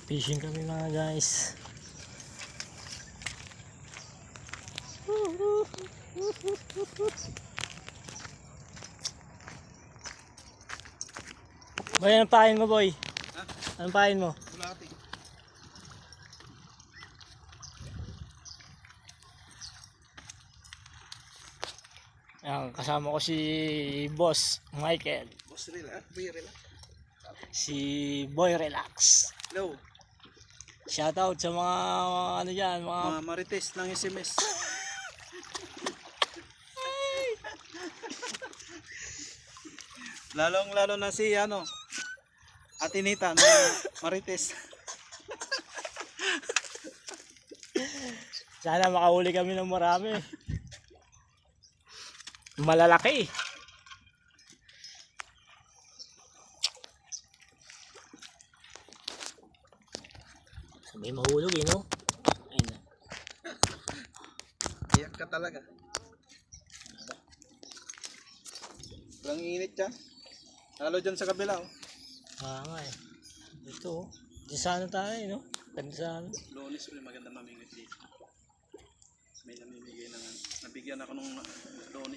Fishing kami mga guys. Boy, anong pain mo boy? Ha? Anong pain mo? Bulati. Ayan, kasama ko si Boss Michael. Boss relax. Boy relax. Si Boy Relax. Hello. Shoutout sa mga ano dyan, mga Mga marites ng SMS. Lalo na si Atinita na marites. sana makahuli kami ng marami. Malalaki. Sabay mahulog eh, no? Ayun na. Iyak ka talaga. Walang init dyan. Lalo dyan sa kabila oh. Nga eh. Ito oh. Diyan sa ano tayo eh, no? Ganda sa ano. Lunes ulit maganda mamingit dito. May namimigay ng nabigyan ako nung Lunes.